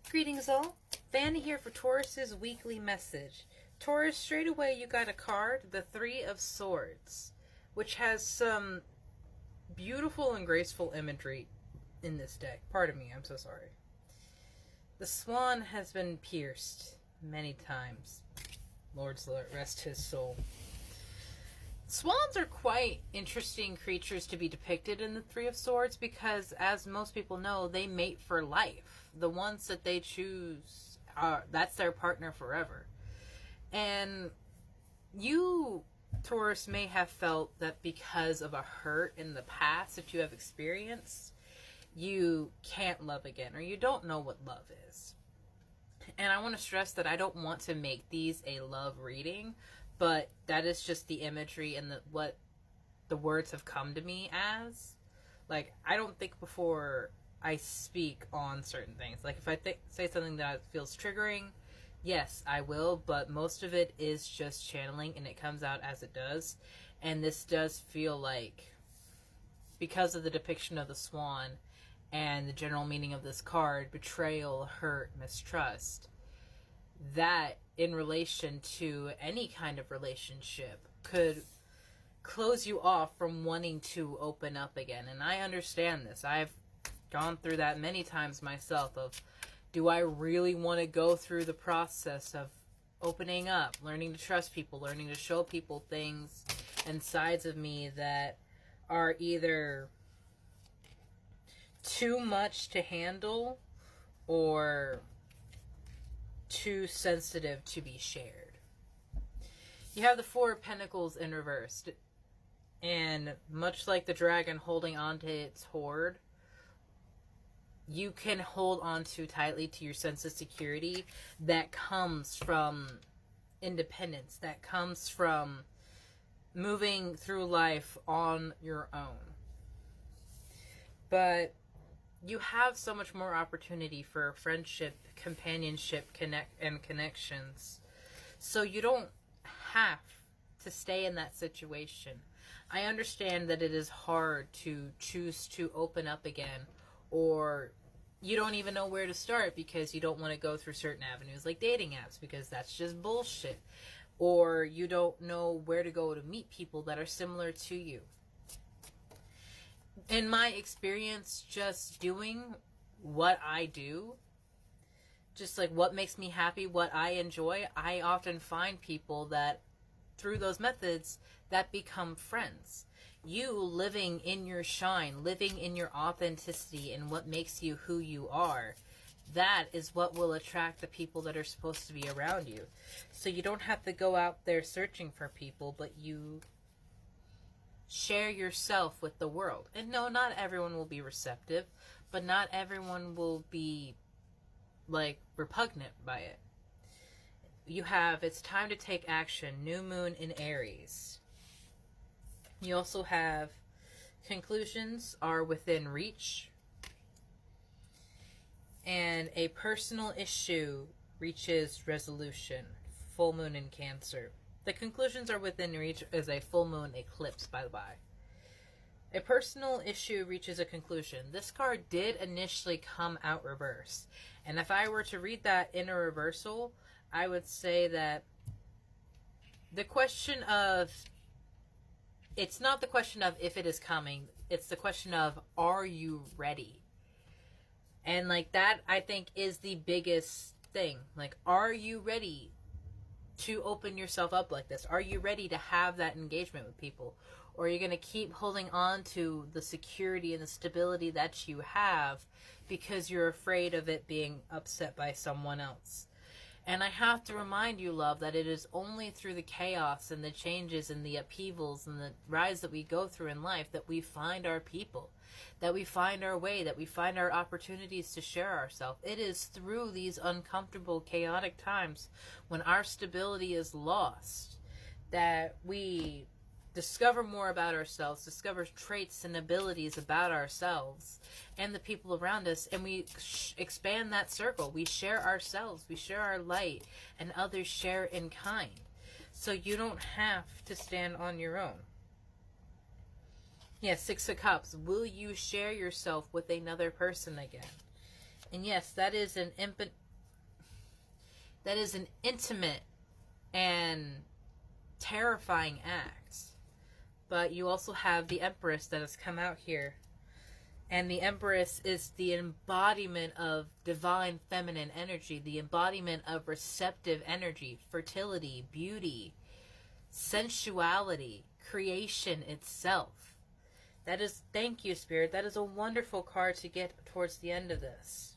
Greetings all. Fanny here for Taurus's weekly message. Taurus, straight away you got a card, the Three of Swords, which has some beautiful and graceful imagery in this deck. Pardon me, I'm so sorry. The swan has been pierced many times. Lord's rest his soul. Swans are quite interesting creatures to be depicted in the Three of Swords because, as most people know, they mate for life. The ones that they choose, that's their partner forever. And you, Taurus, may have felt that because of a hurt in the past that you have experienced, you can't love again, or you don't know what love is. And I want to stress that I don't want to make these a love reading, but that is just the imagery and what the words have come to me as. Like, I don't think before I speak on certain things. Like, if I say something that feels triggering, yes, I will, but most of it is just channeling, and it comes out as it does. And this does feel like, because of the depiction of the swan and the general meaning of this card, betrayal, hurt, mistrust, that in relation to any kind of relationship could close you off from wanting to open up again. And I understand this. I've gone through that many times myself of, do I really want to go through the process of opening up, learning to trust people, learning to show people things and sides of me that are either too much to handle or too sensitive to be shared. You have the Four of Pentacles in reverse, and much like the dragon holding on to its hoard, you can hold on too tightly to your sense of security that comes from independence, that comes from moving through life on your own. But you have so much more opportunity for friendship, companionship, connections. So you don't have to stay in that situation. I understand that it is hard to choose to open up again, or you don't even know where to start because you don't want to go through certain avenues like dating apps because that's just bullshit. Or you don't know where to go to meet people that are similar to you. In my experience, just doing what I do, just like what makes me happy, what I enjoy, I often find people that through those methods that become friends. You living in your shine, living in your authenticity and what makes you who you are, that is what will attract the people that are supposed to be around you. So you don't have to go out there searching for people, but you share yourself with the world. And no, not everyone will be receptive, but not everyone will be like repugnant by it. You have, it's time to take action, new moon in Aries. You also have conclusions are within reach, and a personal issue reaches resolution, full moon in Cancer. The conclusions are within reach as a full moon eclipse, by the by. A personal issue reaches a conclusion. This card did initially come out reverse. And if I were to read that in a reversal, I would say that the question of, it's not the question of if it is coming, it's the question of, are you ready? And like that, I think, is the biggest thing. Like, are you ready to open yourself up like this? Are you ready to have that engagement with people? Or are you going to keep holding on to the security and the stability that you have because you're afraid of it being upset by someone else? And I have to remind you, love, that it is only through the chaos and the changes and the upheavals and the rise that we go through in life that we find our people, that we find our way, that we find our opportunities to share ourselves. It is through these uncomfortable, chaotic times when our stability is lost that we discover more about ourselves, discover traits and abilities about ourselves and the people around us, and we expand that circle. We share ourselves, we share our light, and others share in kind. So you don't have to stand on your own. Yeah, Six of Cups. Will you share yourself with another person again? And yes, that is an intimate and terrifying act. But you also have the Empress that has come out here. And the Empress is the embodiment of divine feminine energy, the embodiment of receptive energy, fertility, beauty, sensuality, creation itself. That is, thank you, Spirit. That is a wonderful card to get towards the end of this.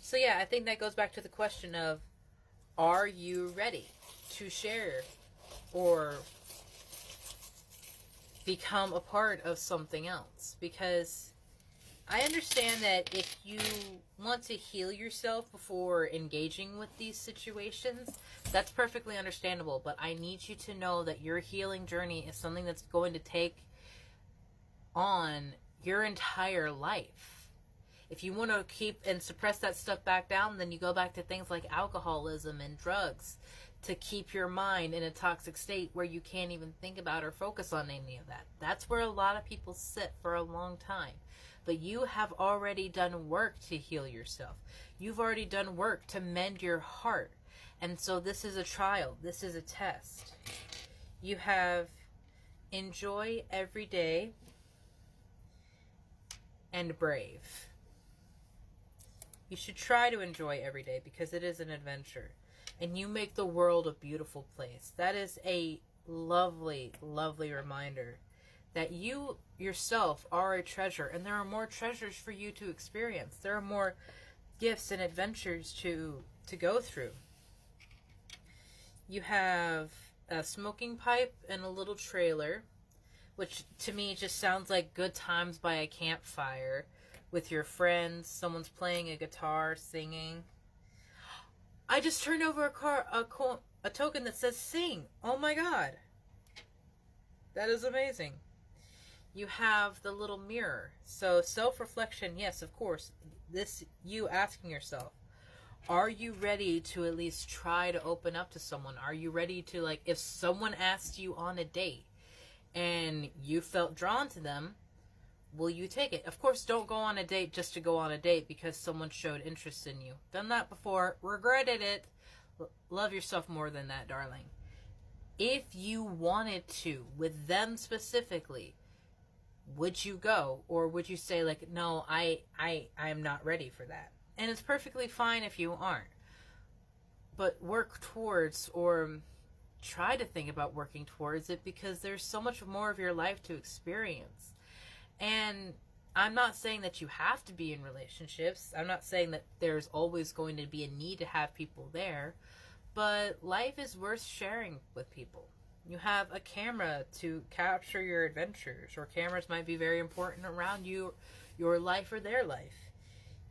So yeah, I think that goes back to the question of, are you ready to share or become a part of something else? Because I understand that if you want to heal yourself before engaging with these situations, that's perfectly understandable. But I need you to know that your healing journey is something that's going to take on your entire life. If you want to keep and suppress that stuff back down, then you go back to things like alcoholism and drugs to keep your mind in a toxic state where you can't even think about or focus on any of that. That's where a lot of people sit for a long time. But you have already done work to heal yourself. You've already done work to mend your heart. And so this is a trial. This is a test. You have enjoy every day and brave. You should try to enjoy every day because it is an adventure. And you make the world a beautiful place. That is a lovely, lovely reminder that you yourself are a treasure. And there are more treasures for you to experience. There are more gifts and adventures to go through. You have a smoking pipe and a little trailer, which to me just sounds like good times by a campfire with your friends. Someone's playing a guitar, singing. I just turned over a token that says sing. Oh my god. That is amazing. You have the little mirror. So self-reflection, yes, of course. This, you asking yourself, are you ready to at least try to open up to someone? Are you ready to, like, if someone asked you on a date and you felt drawn to them, will you take it? Of course, don't go on a date just to go on a date because someone showed interest in you. Done that before, regretted it. Love yourself more than that, darling. If you wanted to, with them specifically, would you go? Or would you say, like, no, I'm not ready for that? And it's perfectly fine if you aren't. But work towards, or try to think about working towards it, because there's so much more of your life to experience. And I'm not saying that you have to be in relationships. I'm not saying that there's always going to be a need to have people there. But life is worth sharing with people. You have a camera to capture your adventures, or cameras might be very important around you, your life or their life.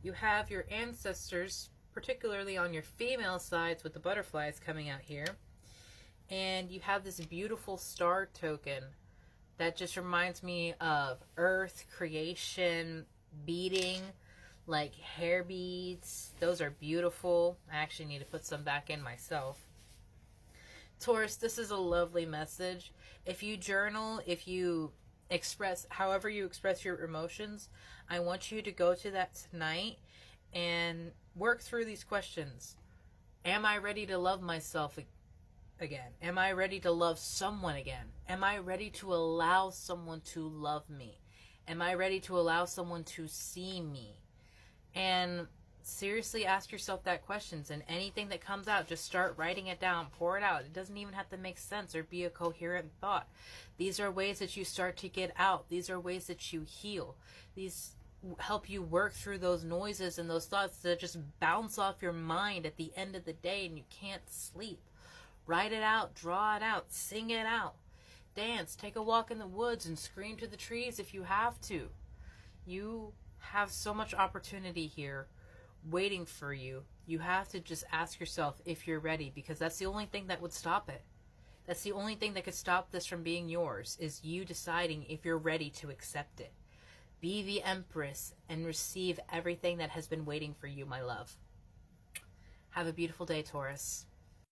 You have your ancestors, particularly on your female sides with the butterflies coming out here. And you have this beautiful star token that just reminds me of earth, creation, beading, like hair beads. Those are beautiful. I actually need to put some back in myself. Taurus, this is a lovely message. If you journal, if you express, however you express your emotions, I want you to go to that tonight and work through these questions. Am I ready to love myself again? Am I ready to love someone again? Am I ready to allow someone to love me? Am I ready to allow someone to see me? And seriously ask yourself that questions, and anything that comes out, just start writing it down, pour it out. It doesn't even have to make sense or be a coherent thought. These are ways that you start to get out. These are ways that you heal. These help you work through those noises and those thoughts that just bounce off your mind at the end of the day and you can't sleep. Write it out, draw it out, sing it out, dance, take a walk in the woods and scream to the trees if you have to. You have so much opportunity here waiting for you. You have to just ask yourself if you're ready, because that's the only thing that would stop it. That's the only thing that could stop this from being yours, is you deciding if you're ready to accept it. Be the Empress and receive everything that has been waiting for you, my love. Have a beautiful day, Taurus.